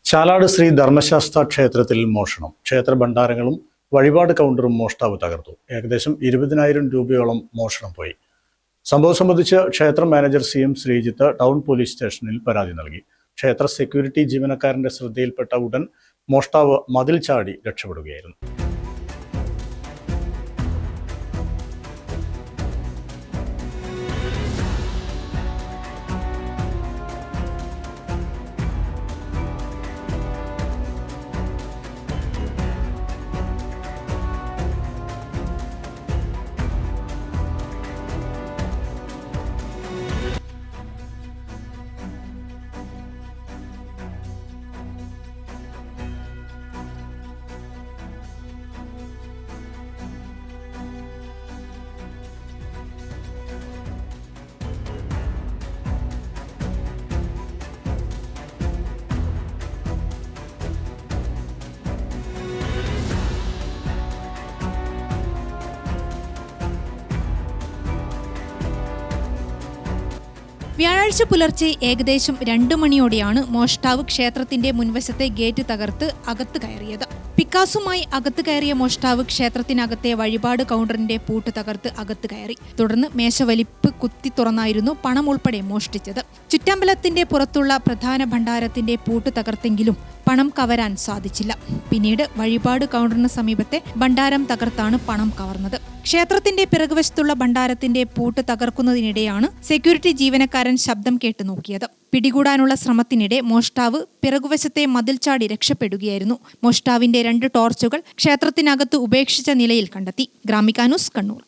ചാലാട് ശ്രീ ധർമ്മശാസ്ത്ര ക്ഷേത്രത്തിൽ മോഷണം. ക്ഷേത്ര ഭണ്ഡാരങ്ങളും വഴിപാട് കൗണ്ടറും മോഷ്ടാവ് തകർത്തു. ഏകദേശം 20,000 രൂപയോളം മോഷണം പോയി. സംഭവം സംബന്ധിച്ച് ക്ഷേത്ര manager CM Sreejith town police സ്റ്റേഷനിൽ പരാതി നൽകി. ക്ഷേത്ര സെക്യൂരിറ്റി ജീവനക്കാരന്റെ ശ്രദ്ധയിൽപ്പെട്ട ഉടൻ മോഷ്ടാവ് മതിൽ ചാടി രക്ഷപ്പെടുകയായിരുന്നു. വ്യാഴാഴ്ച പുലർച്ചെ ഏകദേശം 2 മണിയോടെയാണ് മോഷ്ടാവ് ക്ഷേത്രത്തിന്റെ മുൻവശത്തെ ഗേറ്റ് തകർത്ത് അകത്ത് കയറിയത്. പിക്കാസുമായി അകത്ത് കയറിയ മോഷ്ടാവ് ക്ഷേത്രത്തിനകത്തെ വഴിപാട് കൗണ്ടറിന്റെ പൂട്ട് തകർത്ത് അകത്ത് കയറി. തുടർന്ന് മേശവലിപ്പ് കുത്തി തുറന്നായിരുന്നു പണം ഉൾപ്പെടെ മോഷ്ടിച്ചത്. ചുറ്റമ്പലത്തിന്റെ പുറത്തുള്ള പ്രധാന ഭണ്ഡാരത്തിന്റെ പൂട്ട് തകർത്തെങ്കിലും പണം കവരാൻ സാധിച്ചില്ല. പിന്നീട് വഴിപാട് കൗണ്ടറിന് സമീപത്തെ ഭണ്ഡാരം തകർത്താണ് പണം കവർന്നത്. ക്ഷേത്രത്തിന്റെ പിറകുവശത്തുള്ള ഭണ്ഡാരത്തിന്റെ പൂട്ട് തകർക്കുന്നതിനിടെയാണ് സെക്യൂരിറ്റി ജീവനക്കാരൻ ശബ്ദം കേട്ട് നോക്കിയത്. പിടികൂടാനുള്ള ശ്രമത്തിനിടെ മോഷ്ടാവ് പിറകുവശത്തെ മതിൽ ചാടി രക്ഷപ്പെടുകയായിരുന്നു. മോഷ്ടാവിന്റെ 2 ടോർച്ചുകൾ ക്ഷേത്രത്തിനകത്ത് ഉപേക്ഷിച്ച നിലയിൽ കണ്ടെത്തി. ഗ്രാമിക ന്യൂസ്, കണ്ണൂർ.